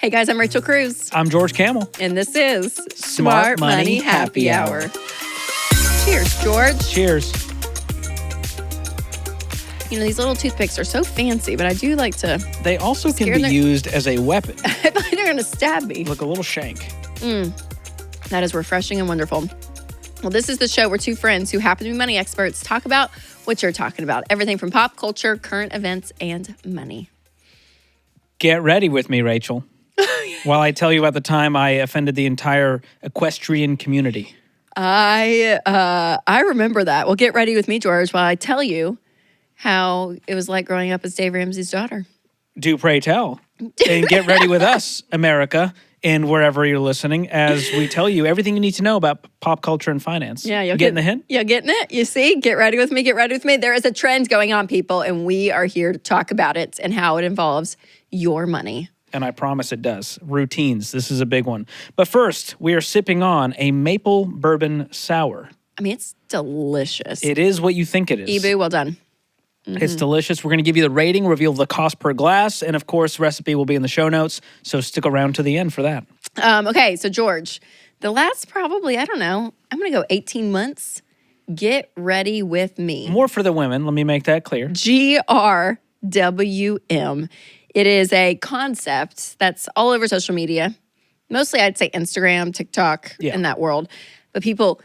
Hey guys, I'm Rachel Cruz. I'm George Camel. And this is Smart Money Happy Hour. Cheers, George. Cheers. You know, these little toothpicks are so fancy, but I do like to... They also can be used as a weapon. I feel like they're going to stab me. Look, a little shank. That is refreshing and wonderful. Well, this is the show where two friends who happen to be money experts talk about what you're talking about. Everything from pop culture, current events, and money. Get ready with me, Rachel. While I tell you about the time I offended the entire equestrian community. I remember that. Well, get ready with me, George, while I tell you how it was like growing up as Dave Ramsey's daughter. Do pray tell. And get ready with us, America, and wherever you're listening, as we tell you everything you need to know about pop culture and finance. Yeah, you getting the hint? You're getting it. You see? Get ready with me. Get ready with me. There is a trend going on, people, and we are here to talk about it and how it involves your money. And I promise it does. Routines. This is a big one. But first, we are sipping on a maple bourbon sour. I mean, it's delicious. It is what you think it is. Ebu, well done. It's delicious. We're going to give you the rating, reveal the cost per glass, and of course, recipe will be in the show notes. So stick around to the end for that. Okay, so George, the last probably, I don't know, I'm going to go 18 months. Get ready with me. More for the women. Let me make that clear. GRWM. It is a concept that's all over social media. Mostly, I'd say Instagram, TikTok, in that world. But people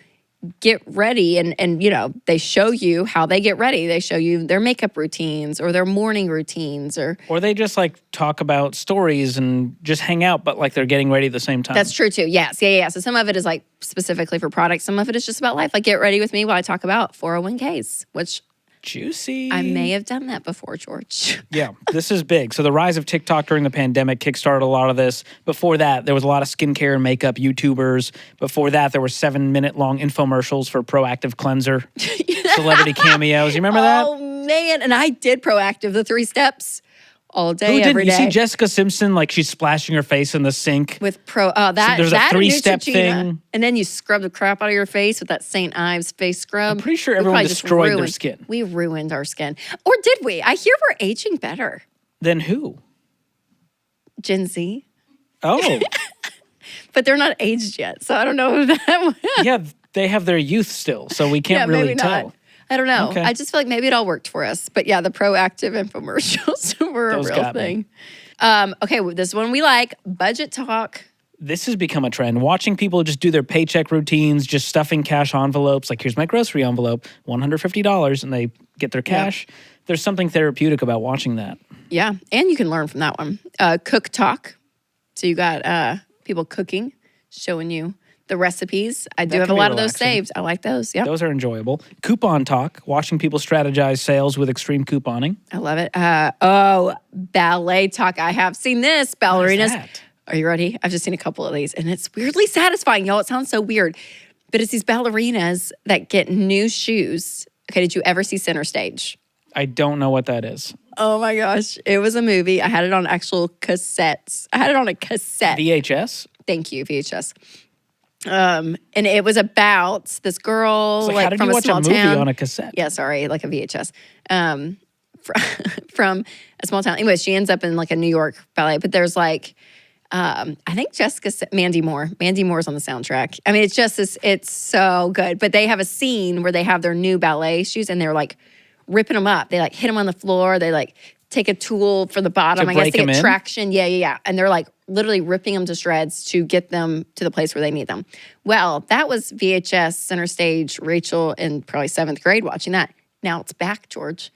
get ready and you know, they show you how they get ready. They show you their makeup routines or their morning routines or they just like talk about stories and just hang out, but like they're getting ready at the same time. That's true too. Yes. Yeah. So some of it is like specifically for products. Some of it is just about life. Like get ready with me while I talk about 401ks, which juicy. I may have done that before, George. Yeah, this is big. So the rise of TikTok during the pandemic kickstarted a lot of this. Before that, there was a lot of skincare and makeup YouTubers. Before that, there were 7-minute-long infomercials for Proactive Cleanser, celebrity cameos. You remember that? Oh, man. And I did Proactive, the 3 steps. All day, Who didn't? every day. You see Jessica Simpson, like she's splashing her face in the sink. With there's a 3-step thing. And then you scrub the crap out of your face with that St. Ives face scrub. I'm pretty sure everyone destroyed their skin. We ruined our skin. Or did we? I hear we're aging better. Then who? Gen Z. Oh. But they're not aged yet, so I don't know if that... Yeah, they have their youth still, so we can't really tell. Not. I don't know. Okay. I just feel like maybe it all worked for us. But yeah, the Proactive infomercials were Those a real thing. Okay, well, this one we like. Budget talk. This has become a trend. Watching people just do their paycheck routines, just stuffing cash envelopes. Like, here's my grocery envelope, $150, and they get their cash. Yeah. There's something therapeutic about watching that. Yeah, and you can learn from that one. Cook talk. So you got people cooking, showing you the recipes. I do have a lot of those saved. I like those. Yeah, those are enjoyable. Coupon talk, watching people strategize sales with extreme couponing. I love it. Ballet talk. I have seen this. Ballerinas. Are you ready? I've just seen a couple of these, and it's weirdly satisfying, y'all. It sounds so weird, but it's these ballerinas that get new shoes. Okay, did you ever see Center Stage? I don't know what that is. Oh my gosh, it was a movie. I had it on actual cassettes. I had it on a cassette. VHS? Thank you, VHS. And it was about this girl like how did from you a watch small a movie town. On a cassette? Yeah, sorry, like a VHS. From a small town. Anyway, she ends up in like a New York ballet, but there's like, I think Mandy Moore. Mandy Moore's on the soundtrack. I mean, it's just this, it's so good. But they have a scene where they have their new ballet shoes and they're like ripping them up. They like hit them on the floor. They like take a tool for the bottom. I guess to get traction. Yeah. And they're like literally ripping them to shreds to get them to the place where they need them. Well, that was VHS, Center Stage, Rachel in probably 7th grade watching that. Now it's back, George.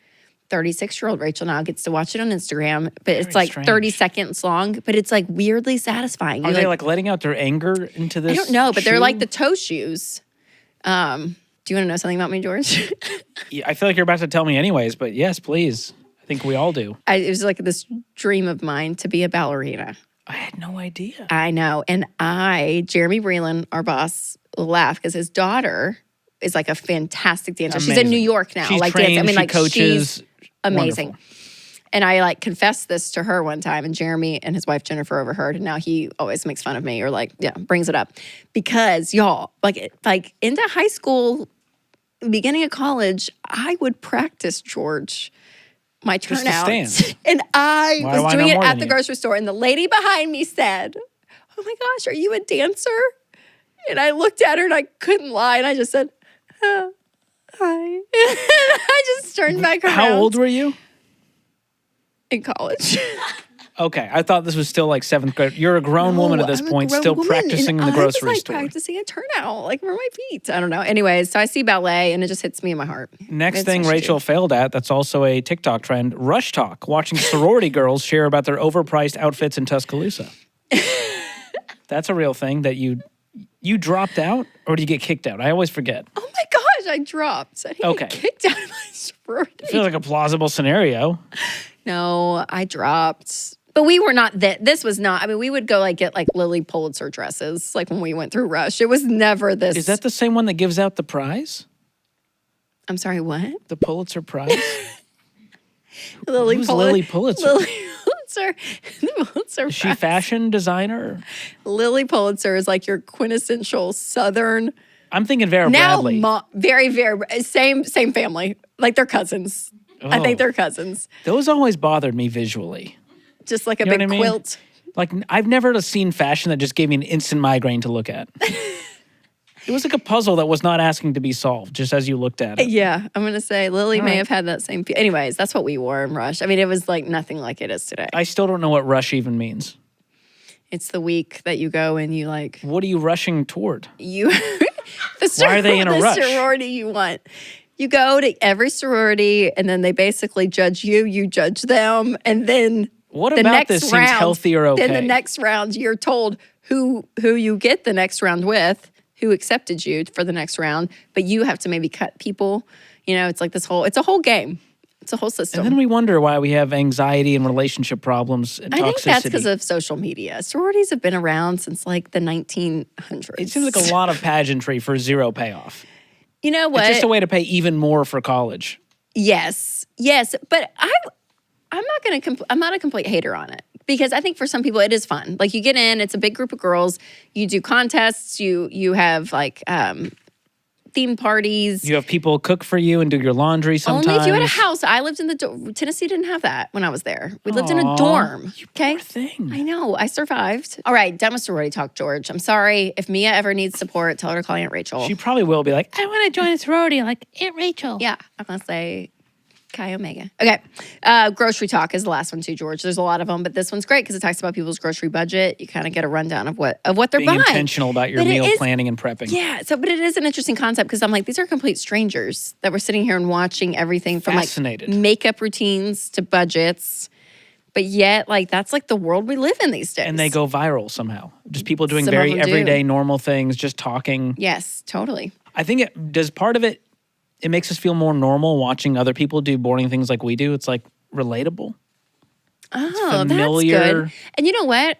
36-year-old Rachel now gets to watch it on Instagram, but it's like 30 seconds long, but it's like weirdly satisfying. Are they like letting out their anger into this? I don't know, but shoe? they're like the toe shoes. Do you want to know something about me, George? Yeah, I feel like you're about to tell me anyways, but yes, please. I think we all do. It was like this dream of mine to be a ballerina. I had no idea. I know. And Jeremy Breland, our boss, laughed because his daughter is like a fantastic dancer. Amazing. She's in New York now. She's like trained, dancing. I mean, she like coaches. She's amazing. Wonderful. And I like confessed this to her one time, and Jeremy and his wife Jennifer overheard, and now he always makes fun of me or like, brings it up. Because y'all, like into high school, beginning of college, I would practice, George, my Just the turnout. stand. And I Why do was I doing know it more at than the you? grocery store. And the lady behind me said, "Oh my gosh, are you a dancer?" And I looked at her and I couldn't lie. And I just said, "Hi." And I just turned back around. How old were you? In college. Okay, I thought this was still like 7th grade. You're a grown woman at this I'm a point, grown still woman, practicing in the and grocery I was, store. practicing a turnout, like, where are my feet? I don't know. Anyways, so I see ballet, and it just hits me in my heart. Next It's thing what you Rachel failed at, that's also a TikTok trend, rush talk, watching sorority girls share about their overpriced outfits in Tuscaloosa. That's a real thing that you dropped out, or did you get kicked out? I always forget. Oh my gosh, I dropped. I didn't Okay. get kicked out of my sorority. It feels like a plausible scenario. No, I dropped. But we were not that. This was not. I mean, we would go get Lily Pulitzer dresses, like when we went through Rush. It was never this. Is that the same one that gives out the prize? I'm sorry, what? The Pulitzer Prize? Lily Who's Lily Pulitzer? Lily Pulitzer. The Pulitzer Is she Prize. fashion designer? Lily Pulitzer is like your quintessential Southern. I'm thinking Vera Now, Bradley. very, very same family. Like they're cousins. I think Oh. they're cousins. Those always bothered me visually. Just like a You know big what I mean? quilt. Like, I've never seen fashion that just gave me an instant migraine to look at. It was like a puzzle that was not asking to be solved, just as you looked at it. Yeah, I'm gonna say Lily All may right. have had that same. Anyways, that's what we wore in Rush. I mean, it was like nothing like it is today. I still don't know what rush even means. It's the week that you go and you like What are you rushing toward? you. Why are they in a the rush? sorority you want. You go to every sorority and then they basically judge you. You judge them, and then What the about next this seems round, healthy or okay? Then the next round, you're told who you get the next round with, who accepted you for the next round, but you have to maybe cut people. You know, it's like it's a whole game. It's a whole system. And then we wonder why we have anxiety and relationship problems and I toxicity. think that's because of social media. Sororities have been around since like the 1900s. It seems like a lot of pageantry for zero payoff. You know what? It's just a way to pay even more for college. Yes, but I'm not a complete hater on it because I think for some people it is fun. Like you get in, it's a big group of girls. You do contests. You have like theme parties. You have people cook for you and do your laundry sometimes. Only if you had a house. I lived in Tennessee didn't have that when I was there. We lived in a Aw, dorm. you Okay. poor thing. I know. I survived. All right. Done with sorority talk, George. I'm sorry. If Mia ever needs support, tell her to call Aunt Rachel. She probably will be like, I want to join a sorority like Aunt Rachel. Yeah. I'm going to say Chi Omega. Okay. Grocery talk is the last one too, George. There's a lot of them, but this one's great because it talks about people's grocery budget. You kind of get a rundown of what they're being buying. intentional about your But it meal is- planning and prepping. Yeah. But it is an interesting concept because I'm like, these are complete strangers that we're sitting here and watching everything from like Fascinated. makeup routines to budgets. But yet, like, that's like the world we live in these days. And they go viral somehow. Just people doing Some of very them do. everyday, normal things, just talking. Yes, totally. I think it does part of it, it makes us feel more normal watching other people do boring things like we do. It's like relatable. Oh, familiar. that's good. And you know what?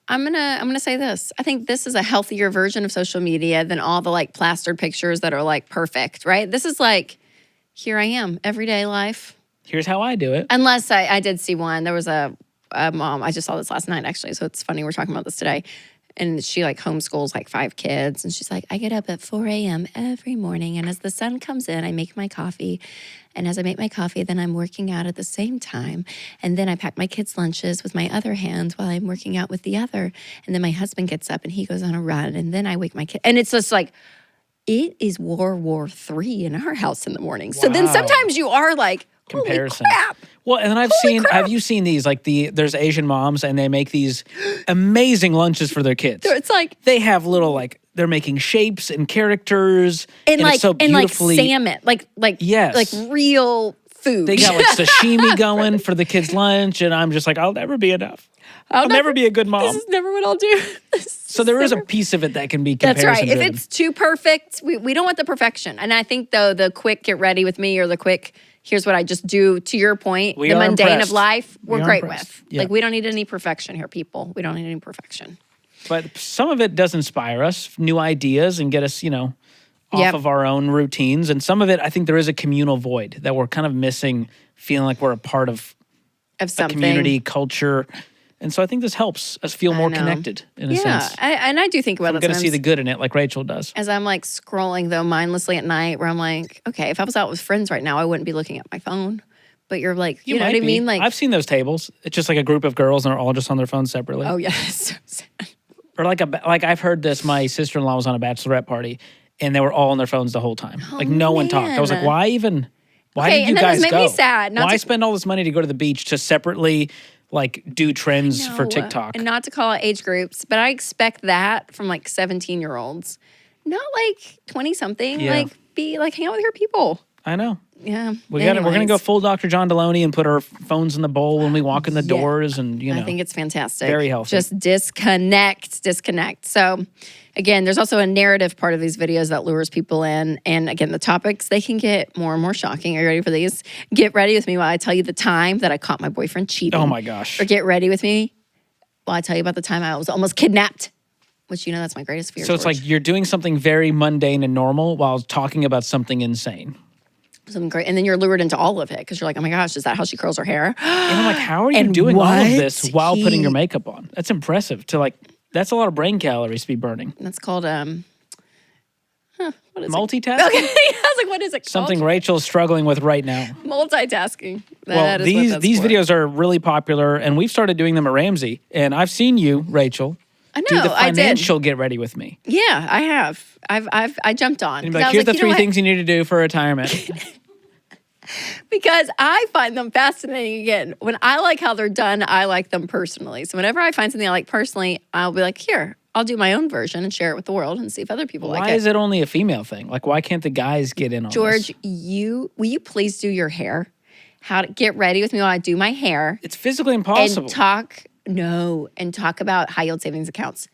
I'm gonna say this. I think this is a healthier version of social media than all the like plastered pictures that are like perfect, right? This is like, here I am, everyday life. Here's how I do it. Unless I did see one. There was a mom. I just saw this last night actually, so it's funny we're talking about this today. And she like homeschools like 5 kids. And she's like, I get up at 4 a.m. every morning. And as the sun comes in, I make my coffee. And as I make my coffee, then I'm working out at the same time. And then I pack my kids' lunches with my other hand while I'm working out with the other. And then my husband gets up and he goes on a run. And then I wake my kid. And it's just like, it is World War III in our house in the morning. So then Wow. sometimes you are like, Comparison. holy crap. Well, and then have you seen these? Like there's Asian moms and they make these amazing lunches for their kids. So it's like, They have little they're making shapes and characters. and like, it's so beautifully. salmon, like Yes. like real food. They got like sashimi going for the kids' lunch. And I'm just like, I'll never be enough. I'll never be a good mom. This is never what I'll do. So there is a piece of it that can be That's comparison right. If driven. it's too perfect, we don't want the perfection. And I think though the quick get ready with me or the quick here's what I just do, to your point, We the are mundane impressed. of life, We we're are great impressed. with. Yeah. Like we don't need any perfection here, people. We don't need any perfection. But some of it does inspire us, new ideas, and get us, off Yep. of our own routines. And some of it, I think there is a communal void that we're kind of missing, feeling like we're a part of Of a something. community, culture. And so I think this helps us feel more know. connected in a Yeah. sense. And I do think about I'm that going to see sometimes. the good in it like Rachel does. As I'm like scrolling though mindlessly at night where I'm like, okay, if I was out with friends right now, I wouldn't be looking at my phone. but you're like, you know might what I be. mean? Like, I've seen those tables. It's just like a group of girls and they're all just on their phones separately. oh yeah, so sad. Or like I've heard this. My sister-in-law was on a bachelorette party, and they were all on their phones the whole time. Like no one talked. I was like, man. why even? Why Okay, did you and then guys this made go? me sad, not Why to- spend all this money to go to the beach to separately like do trends for No, TikTok? and not to call out age groups, but I expect that from like 17-year-olds, not like 20-something. Yeah. Like be like hang out with your people. I know. Yeah, We're gonna go Anyways. full Dr. John Deloney and put our phones in the bowl when we walk in the Yeah. doors, and I think it's fantastic. very healthy. Just disconnect. So, again, there's also a narrative part of these videos that lures people in. And again, the topics, they can get more and more shocking. Are you ready for these? Get ready with me while I tell you the time that I caught my boyfriend cheating. Oh my gosh. Or get ready with me while I tell you about the time I was almost kidnapped, which, that's my greatest fear. So it's like you're doing something very mundane and normal while talking about something insane. something great. And then you're lured into all of it because you're like, oh my gosh, is that how she curls her hair? And I'm like, how are you And doing all of what this while putting your he- makeup on? That's impressive. That's a lot of brain calories to be burning. That's called, what is Multitasking? it? Okay. I was like, what is it called? Something Rachel's struggling with right now. Multitasking. Well, That is what these that's for. videos are really popular, and we've started doing them at Ramsey. And I've seen you, Rachel, I do know, the I did. financial get ready with me. Yeah, I have. I jumped on. And 'Cause be I like, was here's the you know three what? things you need to do for retirement. Because I find them fascinating. Again, when I like how they're done, I like them personally. So whenever I find something I like personally, I'll be like, here, I'll do my own version and share it with the world and see if other people like Why it. is it only a female thing? Like, why can't the guys get in on George, this? will you please do your hair? How to get ready with me while I do my hair It's physically impossible. and talk about high yield savings accounts.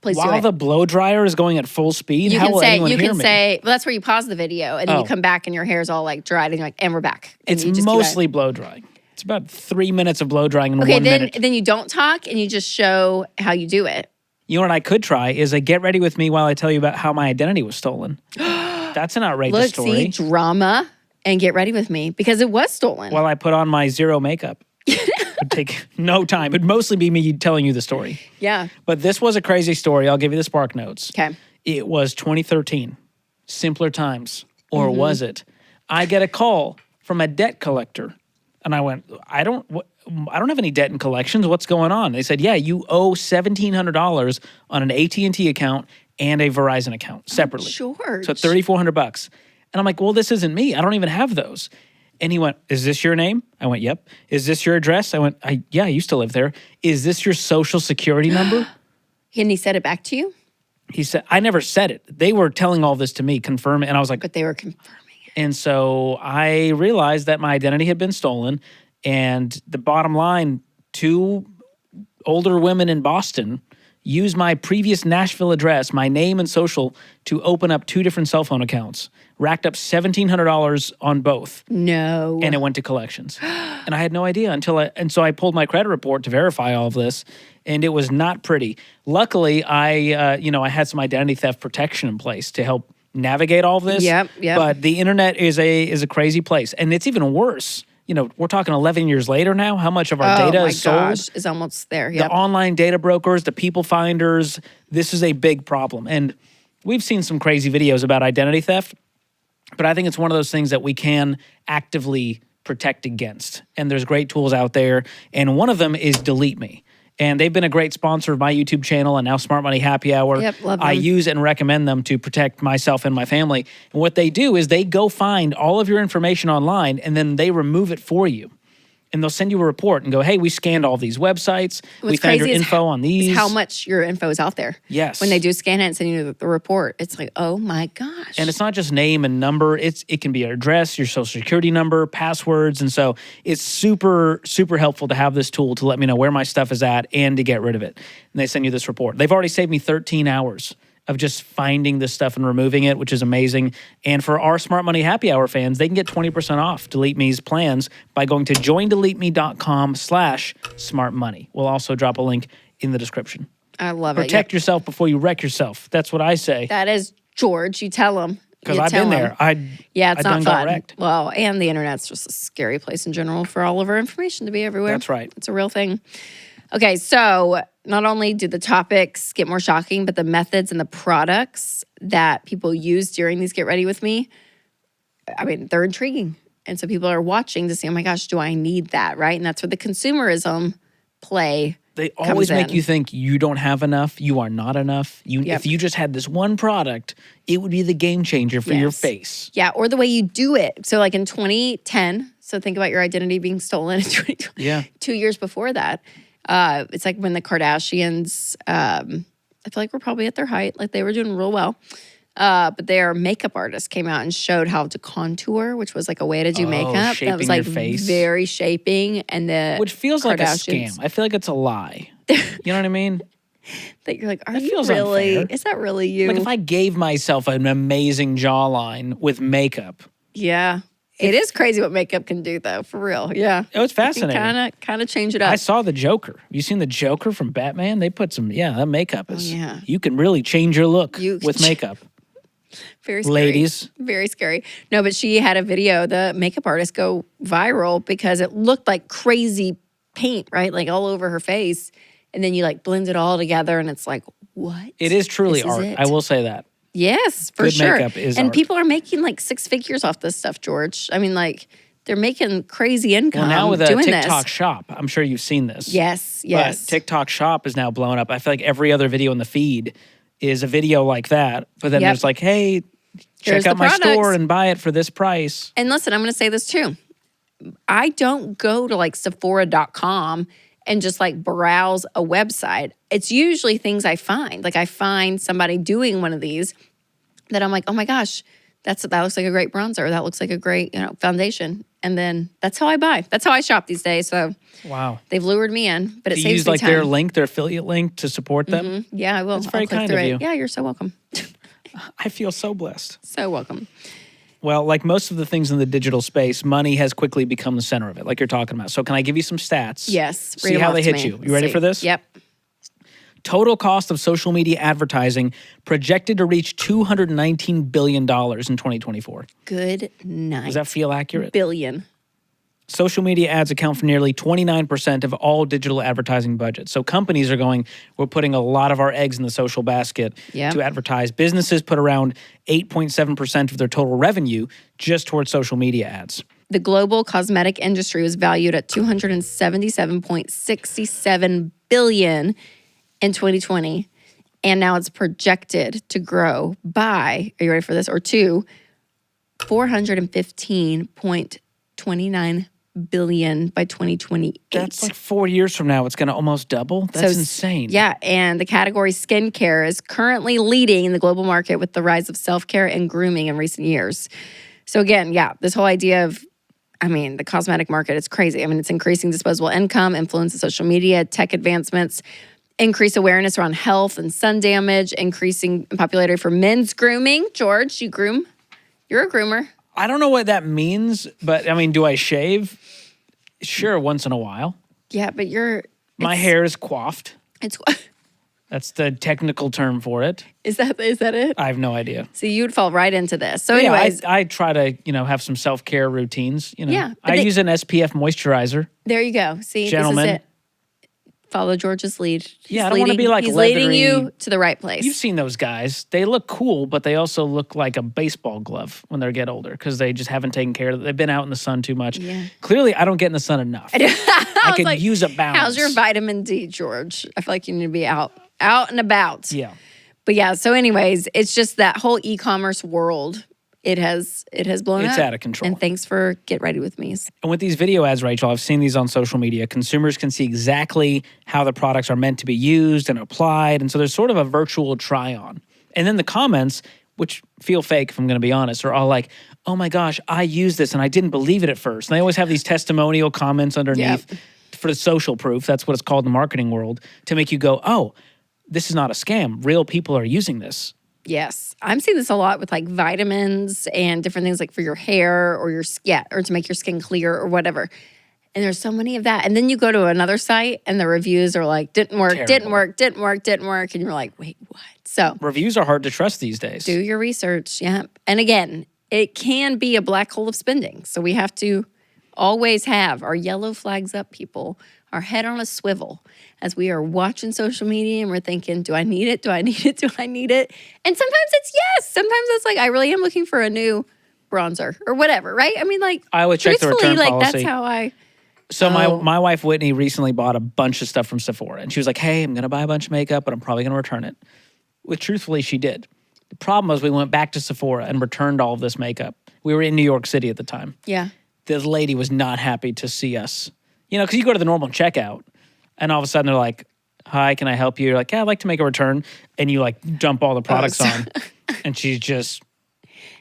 Please do While it. the blow dryer is going at full speed, You how can will say, anyone hear me? well, that's where you pause the video and then Oh. you come back and your hair's all like dried and you're like, and we're back. And It's you just keep at it. mostly blow drying. It's about 3 minutes of blow drying in Okay, 1 then minute. then you don't talk and you just show how you do it. You know what I could try is a get ready with me while I tell you about how my identity was stolen. That's an outrageous Look, story. see, drama and get ready with me because it was stolen. While I put on my zero makeup. It'd take no time. It'd mostly be me telling you the story. yeah. But this was a crazy story. I'll give you the spark notes. Okay. It was 2013, simpler times, or Mm-hmm. was it? I get a call from a debt collector, and I went, I don't have any debt in collections. What's going on? They said, yeah, you owe $1,700 on an AT&T account and a Verizon account separately. George. So $3,400. And I'm like, well, this isn't me. I don't even have those. And he went, is this your name? I went, yep. Is this your address? I went, yeah, I used to live there. Is this your social security number? And he said it back to you, He said, I never said it. They were telling all this to me, confirming. And I was like, but they were confirming it. and so I realized that my identity had been stolen. And the bottom line, 2 older women in Boston used my previous Nashville address, my name and social, to open up 2 different cell phone accounts, racked up $1,700 on both. No. And it went to collections. And I had no idea and so I pulled my credit report to verify all of this, and it was not pretty. Luckily, I had some identity theft protection in place to help navigate all of this. Yep. But the internet is a crazy place, and it's even worse. We're talking 11 years later now. How much of our data is sold? Gosh, is almost there. The Yep. online data brokers, the people finders, this is a big problem. And we've seen some crazy videos about identity theft, but I think it's one of those things that we can actively protect against. And there's great tools out there. And one of them is Delete Me. And they've been a great sponsor of my YouTube channel and now Smart Money Happy Hour. Yep, love I them. use and recommend them to protect myself and my family. And what they do is they go find all of your information online and then they remove it for you. And they'll send you a report and go, hey, we scanned all these websites. We found your info on these. Is how much your info is out there. Yes. When they do scan it and send you the report, it's like, oh my gosh. And it's not just name and number. It can be your address, your social security number, passwords. And so it's super, super helpful to have this tool to let me know where my stuff is at and to get rid of it. And they send you this report. They've already saved me 13 hours of just finding this stuff and removing it, which is amazing. And for our Smart Money Happy Hour fans, they can get 20% off Delete Me's plans by going to joindeleteme.com/smartmoney. We'll also drop a link in the description. I love it. Protect yourself before you wreck yourself. That's what I say. That is George. You tell him. Because I've been there. Yeah, it's I not done got fun. wrecked. Well, and the internet's just a scary place in general for all of our information to be everywhere. That's right. It's a real thing. Okay, so not only do the topics get more shocking, but the methods and the products that people use during these Get Ready With Me, I mean, they're intriguing. And so people are watching to see, oh my gosh, do I need that, right? And that's where the consumerism play They always comes make in. you think you don't have enough, you are not enough. Yep. If you just had this one product, it would be the game changer for your Yes. face. Yeah, or the way you do it. So like in 2010, so think about your identity being stolen in 2020. Yeah. 2 years before that. It's like when the Kardashians, I feel like were probably at their height, like they were doing real well. But their makeup artist came out and showed how to contour, which was like a way to do makeup. That shaping was like your face. very shaping. And the Which feels like a Kardashians- scam. I feel like it's a lie. You know what I mean? That you're like, are That you feels really? unfair. Is that really you? Like if I gave myself an amazing jawline with makeup, Yeah. It is crazy what makeup can do, though, for real. Yeah. oh, it's fascinating. Kind of change it up. I saw the Joker. Have you seen the Joker from Batman? They put some, that makeup is, yeah. you can really change your look You- with makeup. Very scary. Ladies. Very scary. No, but she had a video, the makeup artist, go viral because it looked like crazy paint, right? Like all over her face. And then you like blend it all together and it's like, what? It is truly This is art. it. I will say that. Yes, for Good sure. makeup is and art. people are making like 6 figures off this stuff, George. I mean, like they're making crazy income Well, now with a doing TikTok this. shop, I'm sure you've seen this. Yes, But yes. TikTok shop is now blown up. I feel like every other video in the feed is a video like that. But then Yep. there's like, hey, Here's check out the my products. store and buy it for this price. And listen, I'm going to say this too. I don't go to like Sephora.com and just like browse a website. It's usually things I find. Like I find somebody doing one of these that I'm like, oh my gosh, that looks like a great bronzer. That looks like a great, foundation. And then that's how I buy. That's how I shop these days. So Wow. they've lured me in, but it Do you saves use me like time. their link, their affiliate link to support them? Yeah, I will. That's very I'll click kind through of it. you. Yeah, you're so welcome. I feel so blessed. So welcome. Well, like most of the things in the digital space, money has quickly become the center of it, like you're talking about. So can I give you some stats? Yes. See how they hit you. You ready for this? Yep. Total cost of social media advertising projected to reach $219 billion in 2024. Good night. Does that feel accurate? billion? Social media ads account for nearly 29% of all digital advertising budgets. So companies are going, we're putting a lot of our eggs in the social basket Yeah. to advertise. Businesses put around 8.7% of their total revenue just towards social media ads. The global cosmetic industry was valued at $277.67 billion in 2020, and now it's projected to grow by, are you ready for this, or to $415.29 billion by 2028. That's like 4 years from now. It's going to almost double. That's So, insane. Yeah, and the category skincare is currently leading in the global market with the rise of self-care and grooming in recent years. So again, this whole idea of, the cosmetic market, it's crazy. It's increasing disposable income, influence of social media, tech advancements, increase awareness around health and sun damage, increasing in popularity for men's grooming. George, you groom? You're a groomer. I don't know what that means, but do I shave? Sure, once in a while. Yeah, but My hair is coiffed. It's That's the technical term for it. is that it? I have no idea. So you'd fall right into this. So Yeah, anyways, I try to, have some self-care routines. Yeah, but I they- use an SPF moisturizer. there you go. See, Gentlemen. this is it. Follow George's lead. Yeah, I don't wanna be like he's leading leathery- you to the right place. You've seen those guys. They look cool, but they also look like a baseball glove when they get older because they just haven't taken care of it. They've been out in the sun too much. Yeah. Clearly, I don't get in the sun enough. I was could like, use a balance. How's your vitamin D, George? I feel like you need to be out and about. Yeah. But yeah, so anyways, it's just that whole e-commerce world. It has blown up. It's out of control. And thanks for Get Ready With Me. And with these video ads, Rachel, I've seen these on social media. Consumers can see exactly how the products are meant to be used and applied. And so there's sort of a virtual try on. And then the comments, which feel fake, if I'm going to be honest, are all like, oh my gosh, I used this and I didn't believe it at first. And they always have these testimonial comments underneath for the social proof. That's what it's called in the marketing world, to make you go, oh, this is not a scam. Real people are using this. Yes. I'm seeing this a lot with like vitamins and different things like for your hair or your or to make your skin clear or whatever. And there's so many of that. And then you go to another site and the reviews are like, didn't work, didn't Terrible. work, didn't work, didn't work. And you're like, wait, what? So Reviews are hard to trust these days. do your research. Yeah. And again, it can be a black hole of spending. So we have to always have our yellow flags up, people, our head on a swivel as we are watching social media and we're thinking, do I need it? Do I need it? Do I need it? And sometimes it's yes. Sometimes it's like, I really am looking for a new bronzer or whatever, right? I mean, like, I would check the truthfully, return policy. that's how I. So my wife Whitney recently bought a bunch of stuff from Sephora, and she was like, "Hey, I'm gonna buy a bunch of makeup, but I'm probably gonna return it." Which truthfully, she did. The problem was we went back to Sephora and returned all of this makeup. We were in New York City at the time. Yeah. This lady was not happy to see us. Because you go to the normal checkout, and all of a sudden they're like, "Hi, can I help you?" You're like, "Yeah, I'd like to make a return," and you like dump all the products on, and she's just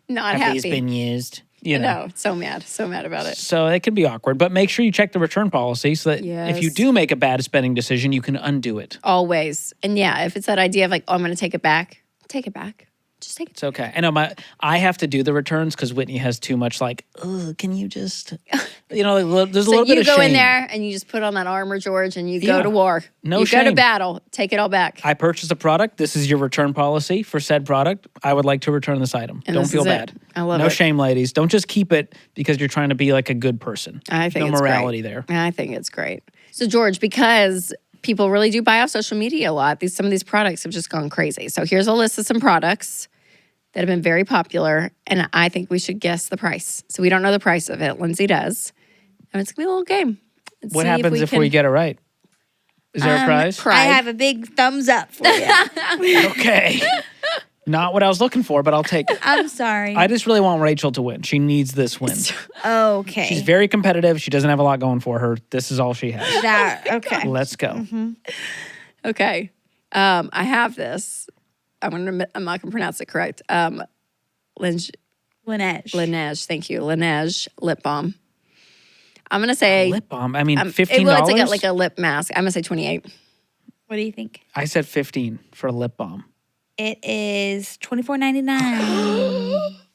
Not have happy. these been used? No, so mad about it. So it can be awkward, but make sure you check the return policy so that if you Yes. do make a bad spending decision, you can undo it. Always. And yeah, if it's that idea of like, oh, I'm going to take it back, take it back. Just take it. It's okay. I know I have to do the returns because Whitney has too much like, oh, can you just, there's a little bit of shame. So you go in there and you just put on that armor, George, and you go Yeah. to war. No you go to shame. battle. Take it all back. I purchased a product. This is your return policy for said product. I would like to return this item. And Don't this feel is it. bad. I love no it. shame, ladies. Don't just keep it because you're trying to be like a good person. I think no it's morality great. there. I think it's great. So George, because people really do buy off social media a lot, some of these products have just gone crazy. So here's a list of some products that have been very popular, and I think we should guess the price. So we don't know the price of it. Lindsay does. And it's going to be a little game. Let's What see happens if we get it right? Is there a prize? Pride. I have a big thumbs up for you. Okay. Not what I was looking for, but I'll take it. I'm sorry. I just really want Rachel to win. She needs this win. Okay. She's very competitive. She doesn't have a lot going for her. This is all she has. Okay. Let's go. Okay. I have this. I'm not going to pronounce it correct. Laneige. Laneige. Thank you. Laneige lip balm. I'm going to say Lip balm. I mean, $15? It's like a lip mask. I'm going to say 28. What do you think? I said 15 for a lip balm. It is $24.99.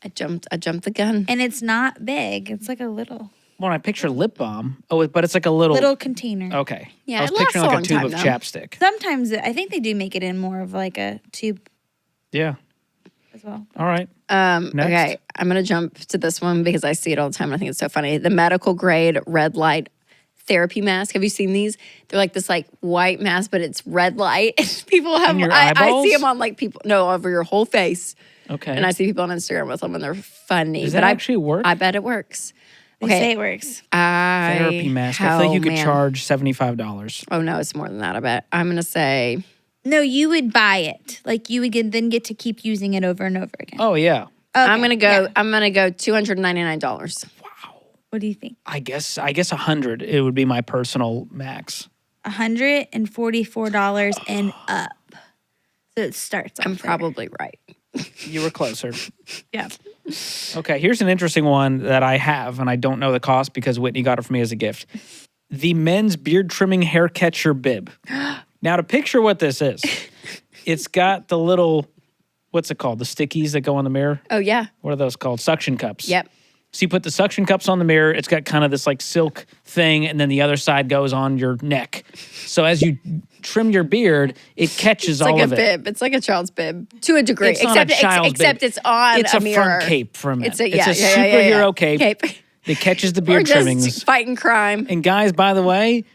I jumped the gun. And it's not big. It's like a little When I picture lip balm, but it's like a little container. Okay. Yeah, I was it lasts picturing a like long a tube time, of though. chapstick. Sometimes I think they do make it in more of like a tube Yeah. as well. All right. Next. Okay, I'm going to jump to this one because I see it all the time. And I think it's so funny. The medical grade red light therapy mask. Have you seen these? They're like this like white mask, but it's red light. People have. In your I eyeballs? see them on like people. No, over your whole face. Okay. And I see people on Instagram with them, and they're funny. Does but that actually work? I bet it works. They say it works. Therapy mask. I feel like you could man. charge $75. Oh no, it's more than that. I bet. I'm going to say. No, you would buy it. Like you would then get to keep using it over and over again. Oh, yeah. I'm going to go. I'm going to go $299. What do you think? I guess 100 it would be my personal max. $144 and up. So it starts off I'm there. probably right. You were closer. Yeah. Okay, here's an interesting one that I have, and I don't know the cost because Whitney got it for me as a gift. The men's beard trimming hair catcher bib. Now, to picture what this is, it's got the little, what's it called? The stickies that go on the mirror? Oh yeah. What are those called? Suction cups. Yep. So you put the suction cups on the mirror. It's got kind of this like silk thing, and then the other side goes on your neck. So as you trim your beard, it catches It's all like of a it. bib. It's like a child's bib to a degree. It's not a child's except bib. it's on It's a a mirror. front cape for men. It's a superhero cape Cape. that catches the Or beard just trimmings. fighting crime. And guys, by the way,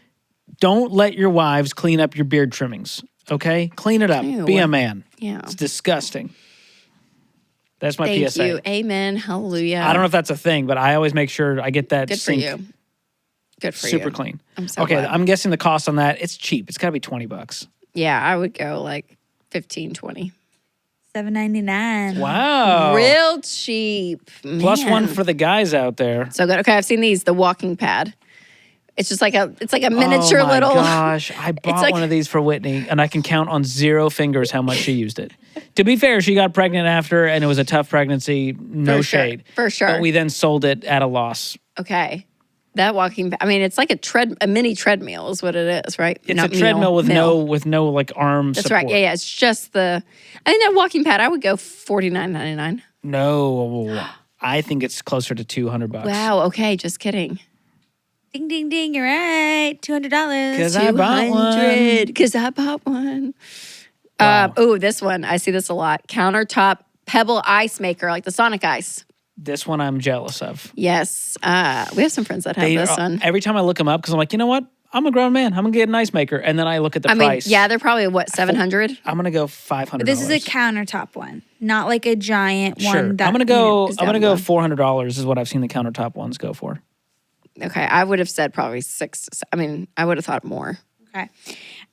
don't let your wives clean up your beard trimmings. Okay, clean it up. Ew. Be a man. Yeah. It's disgusting. That's my Thank PSA. you. Amen. Hallelujah. I don't know if that's a thing, but I always make sure I get that Good for sink you. Good for you. super clean. I'm so okay, glad. I'm guessing the cost on that, it's cheap. It's got to be $20. Yeah, I would go like 15, 20. $7.99. Wow. Real cheap. Plus Man. one for the guys out there. So good. Okay, I've seen these. The walking pad. It's just like a miniature oh my little. gosh, I bought like- one of these for Whitney, and I can count on 0 fingers how much she used it. To be fair, she got pregnant after, and it was a tough pregnancy. No For sure. shade. For sure. But we then sold it at a loss. Okay. That walking. I mean, it's like a mini treadmill is what it is, right? It's Not a treadmill with mill. no like arm That's support. right. Yeah. It's just the. I think that walking pad. I would go $49.99. No, I think it's closer to $200. Wow. Okay. Just kidding. Ding, ding, ding. You're right. $200. 'Cause I bought one. Because I bought one. Wow. This one. I see this a lot. Countertop pebble ice maker, like the Sonic Ice. This one I'm jealous of. Yes. We have some friends that have this one. Every time I look them up, because I'm like, you know what? I'm a grown man. I'm going to get an ice maker. And then I look at the I mean, price. yeah, they're probably what, 700? I'm going to go $500. But this is a countertop one, not like a giant Sure. one. That, I'm going to go. is I'm going to down go low. $400 is what I've seen the countertop ones go for. Okay, I would have said probably 6. I mean, I would have thought more. Okay.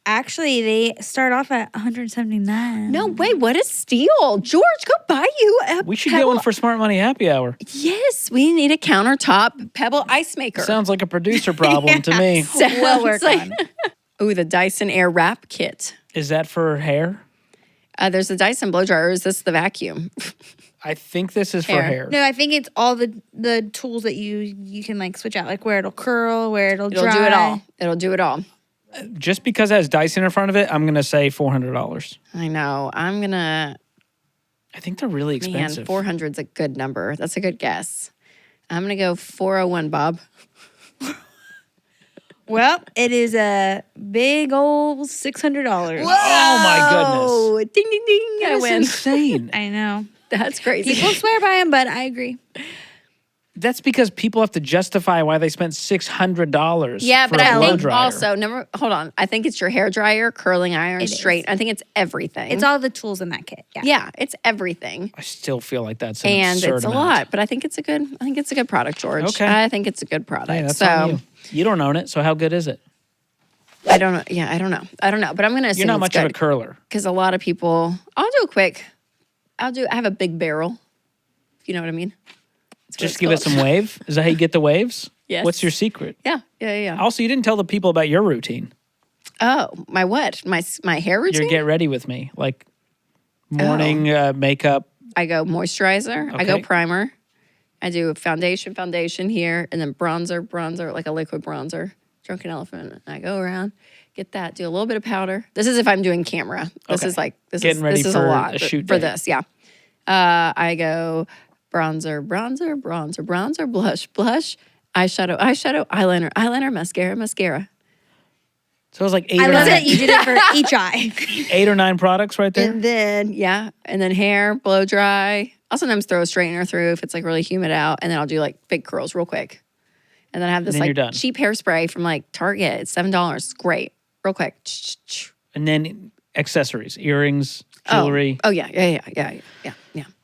Actually, they start off at 179. No way, what a steal. George, go buy you a We should Pebble. get one for Smart Money Happy Hour. Yes, we need a countertop Pebble ice maker. Sounds like a producer problem to me. We'll work on it. Ooh, the Dyson Air Wrap Kit. Is that for hair? There's a Dyson blow dryer. Or is this the vacuum? I think this is for Hair. hair. No, I think it's all the tools that you can like switch out, like where it'll curl, where it'll It'll dry. do it all. It'll do it all. Just because it has Dyson in front of it, I'm going to say $400. I know. I'm gonna. I think they're really Man, expensive. 400's a good number. That's a good guess. I'm gonna go 401, Bob. Well, it is a big old $600. Oh my goodness. Oh, ding ding ding! I That's win. insane. I know. That's crazy. People swear by him, but I agree. That's because people have to justify why they spent $600. Yeah, for but a I blow think dryer. also hold on. I think it's your hair dryer, curling iron, It is. straight. I think it's everything. It's all the tools in that kit. Yeah. Yeah, it's everything. I still feel like that's an And absurd it's a amount. lot, but I think it's a good product, George. Okay. I think it's a good product. Hey, that's so on you. You don't own it, so how good is it? I don't know. Yeah, I don't know. But I'm gonna assume You're not it's much good of a curler. because a lot of people. I have a big barrel. If you know what I mean. That's what Just it's give it called. some wave. Is that how you get the waves? Yes. What's your secret? Yeah. Also, you didn't tell the people about your routine. Oh, my what? My hair routine. Your get ready with me, like morning makeup. I go moisturizer. I go Okay. primer. I do foundation here, and then bronzer, like a liquid bronzer. Drunken Elephant. And I go around, get that. Do a little bit of powder. This is if I'm doing camera. This Okay. is like this Getting is ready this is for a lot a shoot for day. this. Yeah. I go bronzer, blush, eyeshadow, eyeliner, mascara. So it was like eight, I or love nine, that you did it for each eye. 8 or 9 products right there. And then hair, blow dry. I'll sometimes throw a straightener through if it's like really humid out, and then I'll do like fake curls real quick. And then I have this then you're done. like cheap hairspray from like Target. It's $7. It's great. Real quick. And then accessories, earrings, jewelry. Oh yeah.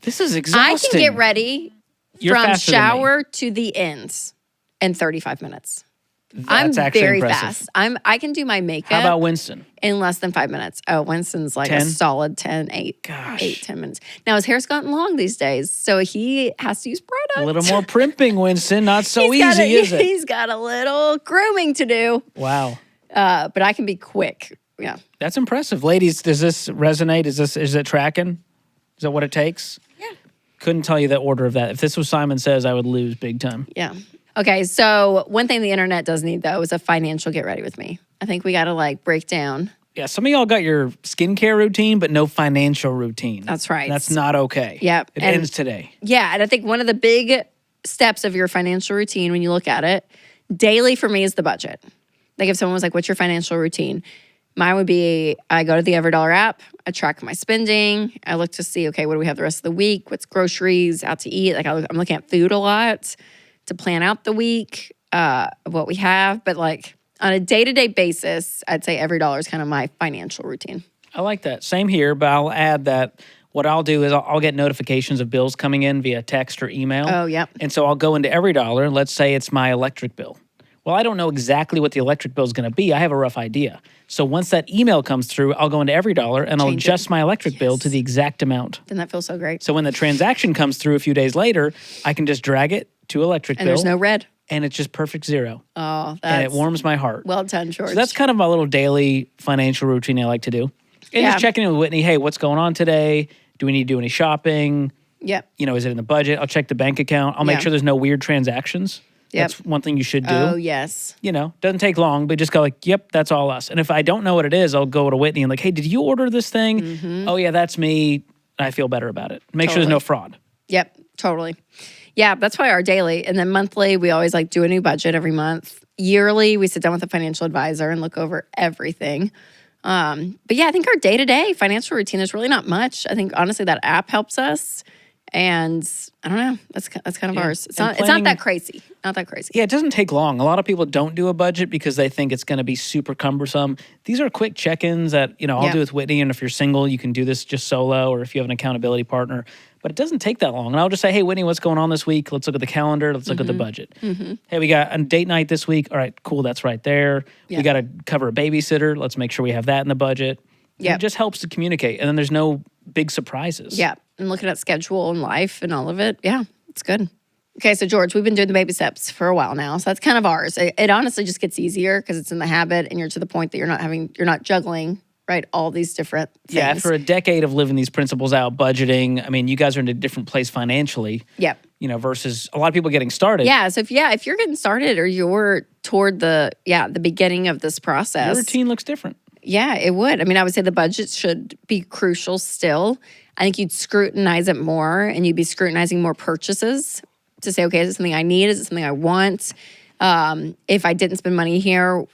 This is I exhausting. can get ready You're from faster than me. shower to the ends in 35 minutes. That's I'm actually very impressive. fast. I can do my makeup How about Winston? in less than 5 minutes. Oh, Winston's like 10? a solid 10, 8. Gosh. 8, 10 minutes. Now his hair's gotten long these days, so he has to use product. A little more primping, Winston. Not so He's got easy, is it? He's got a little grooming to do. Wow. But I can be quick. Yeah. That's impressive. Ladies, does this resonate? Is it tracking? Is that what it takes? Yeah. Couldn't tell you the order of that. If this was Simon Says, I would lose big time. Yeah. Okay, so one thing the internet does need though is a financial get ready with me. I think we got to like break down. Yeah, some of y'all got your skincare routine, but no financial routine. That's right. That's not okay. Yep, It and- ends today. Yeah, and I think one of the big steps of your financial routine when you look at it, daily for me is the budget. Like if someone was like, "What's your financial routine?" Mine would be I go to the EverDollar app, I track my spending, I look to see, okay, what do we have the rest of the week? What's groceries, out to eat? Like I'm looking at food a lot to plan out the week of what we have. But like on a day-to-day basis, I'd say EverDollar is kind of my financial routine. I like that. Same here, but I'll add that what I'll do is I'll get notifications of bills coming in via text or email. Oh, yep. And so I'll go into EveryDollar, and let's say it's my electric bill. Well, I don't know exactly what the electric bill is going to be. I have a rough idea. So once that email comes through, I'll go into EveryDollar and I'll Change it. adjust my electric bill to the exact amount. Doesn't that feel so great? So when the transaction comes through a few days later, I can just drag it to electric And bill. there's no red. And it's just perfect zero. Oh, that's And it warms my heart. well done, George. So that's kind of my little daily financial routine I like to do. And Yeah. just checking in with Whitney. Hey, what's going on today? Do we need to do any shopping? Yep. You know, is it in the budget? I'll check the bank account. I'll make Yeah. sure there's no weird transactions. Yep. That's one thing you should do. Oh, yes. You know, doesn't take long, but just go like, yep, that's all us. And if I don't know what it is, I'll go to Whitney and like, hey, did you order this thing? Oh, yeah, that's me. I feel better about it. Make sure there's Totally. no fraud. Yep, totally. Yeah, that's why our daily. And then monthly, we always like do a new budget every month. Yearly, we sit down with a financial advisor and look over everything. But yeah, I think our day-to-day financial routine is really not much. I think honestly that app helps us. And I don't know. That's kind of ours. It's And not. It's not planning- that crazy. Not that crazy. Yeah, it doesn't take long. A lot of people don't do a budget because they think it's going to be super cumbersome. These are quick check-ins that, I'll Yeah. do with Whitney. And if you're single, you can do this just solo, or if you have an accountability partner. But it doesn't take that long. And I'll just say, hey, Whitney, what's going on this week? Let's look at the calendar. Let's look at the budget. Hey, we got a date night this week. All right, cool. That's right there. Yeah. We got to cover a babysitter. Let's make sure we have that in the budget. Yeah. It just helps to communicate. And then there's no big surprises. Yeah, and looking at schedule and life and all of it. Yeah, it's good. Okay, so George, we've been doing the baby steps for a while now, so that's kind of ours. It honestly just gets easier because it's in the habit, and you're to the point that you're not juggling, right, all these different things. Yeah, after a decade of living these principles out, budgeting, I mean, you guys are in a different place financially. Yep. Versus a lot of people getting started. Yeah. So if you're getting started or you're toward the beginning of this process, Your routine looks different. yeah, it would. I mean, I would say the budget should be crucial still. I think you'd scrutinize it more, and you'd be scrutinizing more purchases to say, okay, is it something I need? Is it something I want? If I didn't spend money here,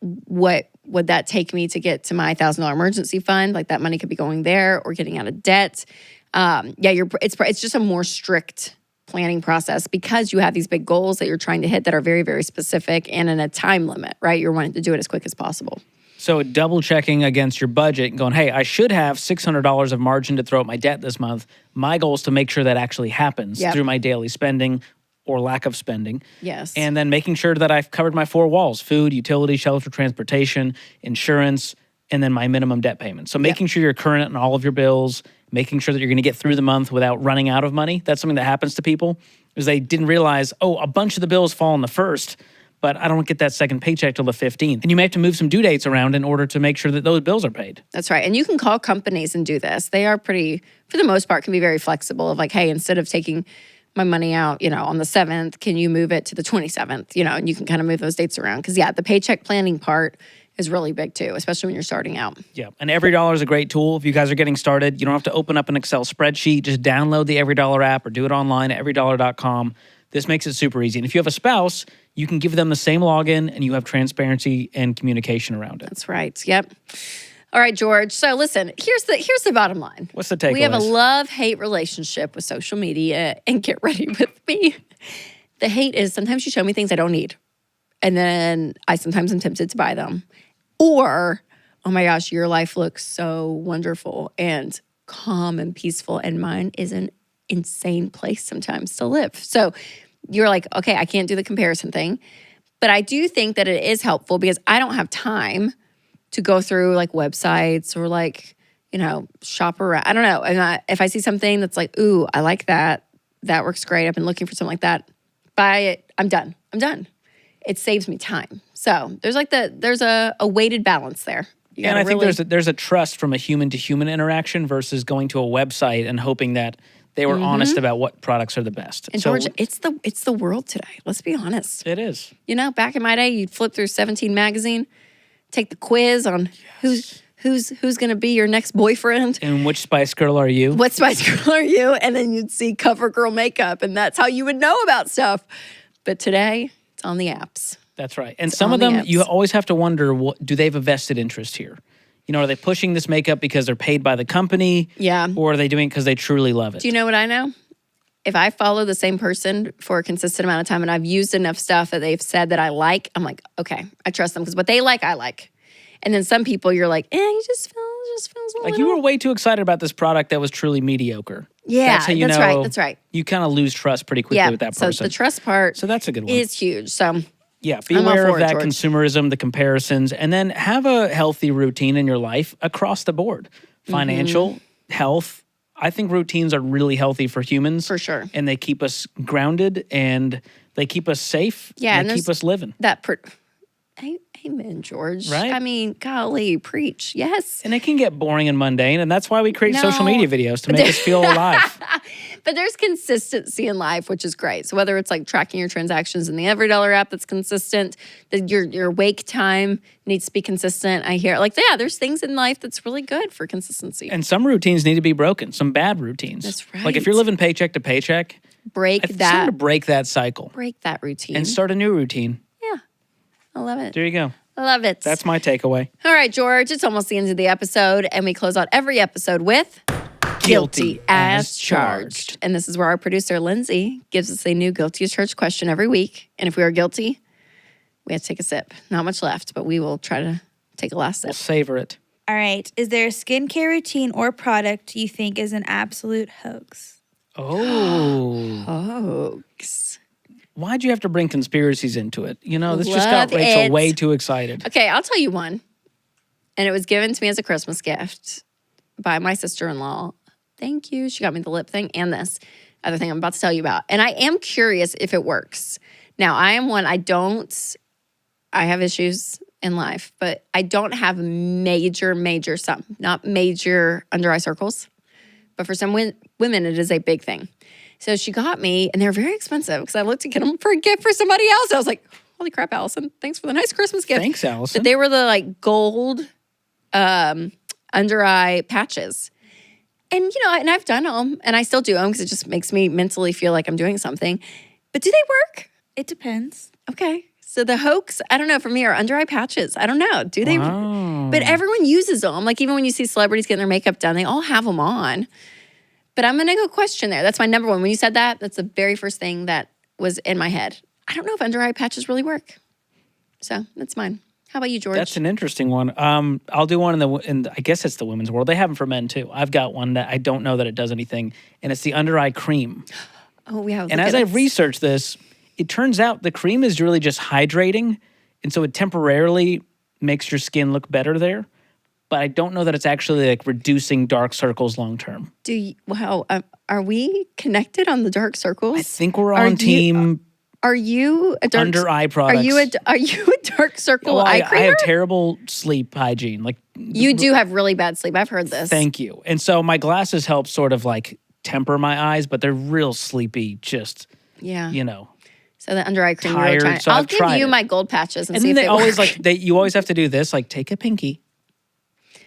what would that take me to get to my $1,000 emergency fund? Like that money could be going there or getting out of debt. It's just a more strict planning process because you have these big goals that you're trying to hit that are very, very specific and in a time limit, right? You're wanting to do it as quick as possible. So double checking against your budget and going, hey, I should have $600 of margin to throw at my debt this month. My goal is to make sure that actually happens through my daily spending or lack of spending. Yes. And then making sure that I've covered my 4 walls: food, utility, shelter, transportation, insurance, and then my minimum debt payment. So making sure you're current on all of your bills, making sure that you're going to get through the month without running out of money. That's something that happens to people is they didn't realize, a bunch of the bills fall on the 1st, but I don't get that second paycheck till the 15th. And you may have to move some due dates around in order to make sure that those bills are paid. That's right. And you can call companies and do this. They are pretty, for the most part, can be very flexible of like, hey, instead of taking my money out, on the 7th, can you move it to the 27th? And you can kind of move those dates around. Because, the paycheck planning part is really big too, especially when you're starting out. Yeah. And Every Dollar is a great tool. If you guys are getting started, you don't have to open up an Excel spreadsheet. Just download the Every Dollar app or do it online at everydollar.com. This makes it super easy. And if you have a spouse, you can give them the same login and you have transparency and communication around it. That's right. Yep. All right, George. So listen, here's the bottom line. What's the takeaway? We have a love-hate relationship with social media, and get ready with me. The hate is sometimes you show me things I don't need, and then I sometimes am tempted to buy them. Or, oh my gosh, your life looks so wonderful and calm and peaceful, and mine is an insane place sometimes to live. So you're like, okay, I can't do the comparison thing. But I do think that it is helpful because I don't have time to go through like websites or like, shop around. I don't know. And if I see something that's like, ooh, I like that. That works great. I've been looking for something like that. Buy it. I'm done. It saves me time. So there's a weighted balance there. And I think there's a trust from a human to human interaction versus going to a website and hoping that they were honest about what products are the best. And George, it's the world today. Let's be honest. It is. Back in my day, you'd flip through 17 magazine, take the quiz on who's going to be your next boyfriend. And which Spice Girl are you? What Spice Girl are you? And then you'd see CoverGirl makeup, and that's how you would know about stuff. But today, it's on the apps. That's right. And some of them, you always have to wonder, do they have a vested interest here? Are they pushing this makeup because they're paid by the company? Yeah. Or are they doing it because they truly love it? Do you know what I know? If I follow the same person for a consistent amount of time and I've used enough stuff that they've said that I like, I'm like, okay, I trust them because what they like, I like. And then some people, you're like, you just feels a like little. you were way too excited about this product that was truly mediocre. Yeah, that's how you know. right. That's right. You kind of lose trust pretty quickly with that person. So the trust part. So that's a good one. Is huge. So. Yeah, be aware of that consumerism, the comparisons, and then have a healthy routine in your life across the board. Financial, health. I think routines are really healthy for humans. For sure. And they keep us grounded and they keep us safe. Yeah, and they keep us living. Amen, George. Right? I mean, golly, preach. Yes. And it can get boring and mundane, and that's why we create social media videos to make us feel alive. But there's consistency in life, which is great. So whether it's like tracking your transactions in the Every Dollar app that's consistent, that your wake time needs to be consistent. I hear there's things in life that's really good for consistency. And some routines need to be broken, some bad routines. That's right. Like if you're living paycheck to paycheck, it's time to break that cycle. Break that routine. And start a new routine. Yeah. I love it. There you go. I love it. That's my takeaway. All right, George, it's almost the end of the episode, and we close out every episode with Guilty as charged. And this is where our producer, Lindsay, gives us a new guilty as charged question every week. And if we are guilty, we have to take a sip. Not much left, but we will try to take a last We'll sip. savor it. All right. Is there a skincare routine or product you think is an absolute hoax? Oh. Hoax. Why'd you have to bring conspiracies into it? You know, this just Love got Rachel it. way too excited. Okay, I'll tell you one. And it was given to me as a Christmas gift by my sister-in-law. Thank you. She got me the lip thing and this other thing I'm about to tell you about. And I am curious if it works. Now, I am one, I have issues in life, but I don't have not major under eye circles. But for some women, it is a big thing. So she got me, and they're very expensive because I looked to get them for a gift for somebody else. I was like, holy crap, Allison, thanks for the nice Christmas gift. Thanks, Allison. But they were the like gold under eye patches. And, you know, and I've done them and I still do them because it just makes me mentally feel like I'm doing something. But do they work? It depends. Okay. So the hoax, I don't know, for me are under eye patches. I don't know. Do they? Wow. But everyone uses them. Like even when you see celebrities getting their makeup done, they all have them on. But I'm going to go question there. That's my number one. When you said that, that's the very first thing that was in my head. I don't know if under eye patches really work. So that's mine. How about you, George? That's an interesting one. I'll do one in I guess it's the women's world. They have them for men too. I've got one that I don't know that it does anything, and it's the under eye cream. Oh, yeah. And as I researched this, it turns out the cream is really just hydrating, and so it temporarily makes your skin look better there. But I don't know that it's actually like reducing dark circles long term. Are we connected on the dark circles? I think we're on team. Are you a dark under eye products? Are you a dark circle Well, eye I creamer? have terrible sleep hygiene. Like You do have really bad sleep. I've heard this. Thank you. And so my glasses help sort of like temper my eyes, but they're real sleepy. Just Yeah. you know. So the under eye cream. Tired, Really so I'll I've give tried you it. my gold patches and And see then if they they always work. you always have to do this. Like take a pinky.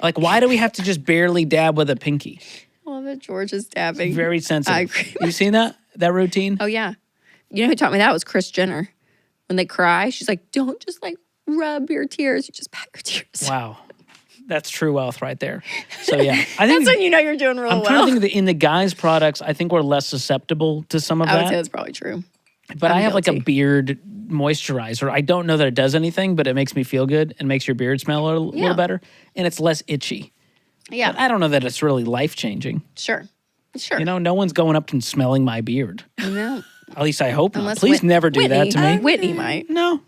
Like why do we have to just barely dab with a pinky? I love it. George is dabbing. Very eye sensitive. cream. You seen that routine? Oh yeah. You know who taught me that was Kris Jenner. When they cry, she's like, "Don't just like rub your tears. You just pat your tears." Wow. That's true wealth right there. So yeah, I That's think when you know you're doing real I'm well. trying to think that in the guys' products, I think we're less susceptible to some of I would say that. that's probably true. But I'm I have like a guilty. beard moisturizer. I don't know that it does anything, but it makes me feel good and makes your beard smell a little Yeah. better, and it's less itchy. Yeah, But I don't know that it's really life changing. sure. You know, no one's going up and smelling my beard. No. At least I hope not. Unless Please never do that to me. Whitney might. No.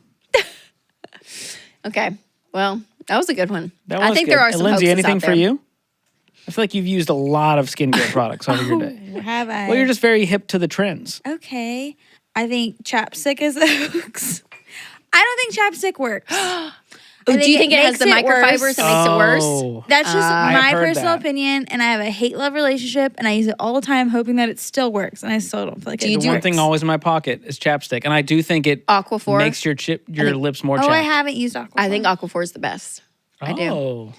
Okay. Well, that was a good one. That I was think good. there are And some Lindsay, hoaxes anything out for there. you? I feel like you've used a lot of skincare products over your day. Have I? Well, you're just very hip to the trends. Okay. I think chapstick is a hoax. I don't think chapstick works. Oh, do you think it has makes the microfibers worse. that makes it worse? Oh. That's just I my have heard personal that. opinion, and I have a hate-love relationship, and I use it all the time, hoping that it still works, and I still don't feel like Do it you The do- one works. thing always in my pocket is chapstick, and I do think it Aquaphor? makes your lips more Oh, chapped. I haven't used Aquaphor. I think Aquaphor is the best. I do. Oh.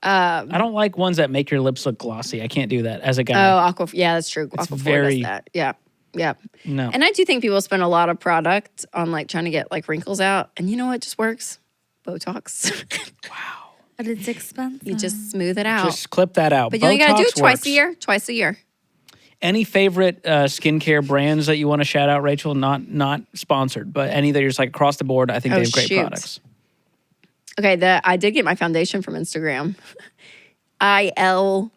I don't like ones that make your lips look glossy. I can't do that as a guy. Oh, Aquaphor. Yeah, that's true. It's Aquaphor very- does that. Yeah. Yeah. No. And I do think people spend a lot of product on like trying to get like wrinkles out. And you know what just works? Botox. But it's expensive. You just smooth it out. Just clip that out. But you only got to do Botox it twice works. a year. Twice a year. Any favorite skincare brands that you want to shout out, Rachel? Not sponsored, but any that you're just like across the board. I think Oh, they have great shoot. products. Okay, I did get my foundation from Instagram. IL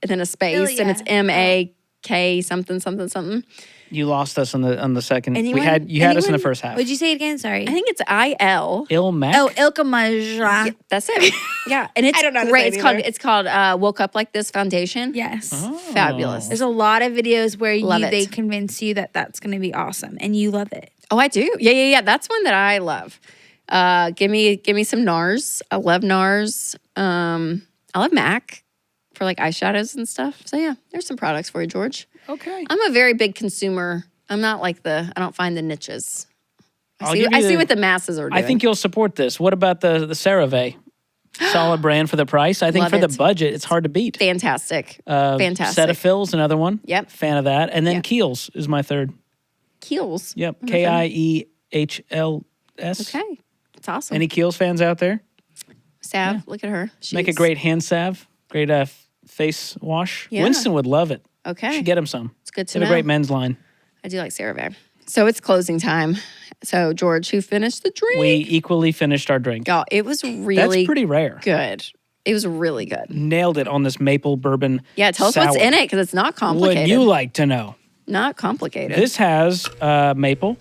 and then a space, and it's MAK something something something. You lost us on the second. Anyone? You had us in the Anyone? first half. Would you say it again? Sorry. I think it's IL. Ilmac. Oh, Ilka Majra. That's it. Yeah, and it's I don't know how to great. say it It's called Woke Up Like This Foundation. Yes. Oh. Fabulous. There's a lot of videos where Love it. they convince you that that's going to be awesome, and you love it. Oh, I do. Yeah. That's one that I love. Give me some NARS. I love NARS. I love MAC for like eyeshadows and stuff. So yeah, there's some products for you, George. Okay. I'm a very big consumer. I'm not like I don't find the niches. I'll I give you see the- what the masses are doing. I think you'll support this. What about the CeraVe? Solid brand for the price. I think Love for the it. budget, it's hard to beat. fantastic. Fantastic. Cetaphil's another one. Yep. Fan of that. And then Yep. Kiehl's is my third. Kiehl's. Yep. KIEHLS. Okay. It's awesome. Any Kiehl's fans out there? Salve. Look at her. Make a She's- great hand salve. Great face wash. Yeah. Winston would love it. Okay. Should get him some. It's good to It's know. a great men's line. I do like CeraVe. So it's closing time. So George, who finished the drink? We equally finished our drink. Y'all, it was That's really pretty rare. good. It was really good. Nailed it on this maple bourbon. Yeah, tell us what's sour. in it because it's not complicated. Would you like to know? Not complicated. This has maple,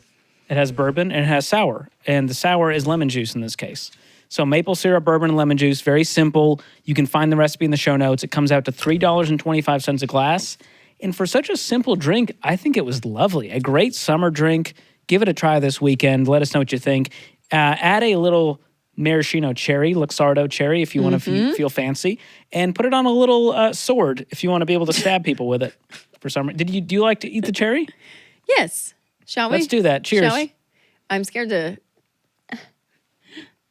it has bourbon, and it has sour. And the sour is lemon juice in this case. So maple syrup, bourbon, and lemon juice, very simple. You can find the recipe in the show notes. It comes out to $3.25 a glass. And for such a simple drink, I think it was lovely. A great summer drink. Give it a try this weekend. Let us know what you think. Add a little maraschino cherry, Luxardo cherry, if you want to feel fancy. And put it on a little sword if you want to be able to stab people with it. For some reason. Do you like to eat the cherry? Yes. Shall we? Let's do that. Cheers. Shall we? I'm scared to.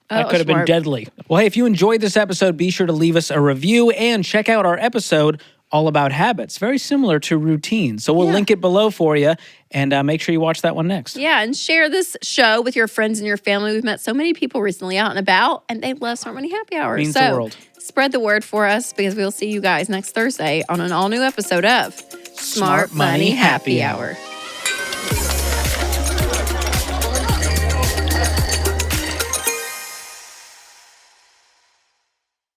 That could have been smart. deadly. Well, hey, if you enjoyed this episode, be sure to leave us a review and check out our episode all about habits. Very similar to routine. So we'll link it below for you and make sure you watch that one next. Yeah, and share this show with your friends and your family. We've met so many people recently out and about, and they love Smart Money Happy Hour. Means so the world. Spread the word for us because we'll see you guys next Thursday on an all-new episode of Smart Money Happy Hour.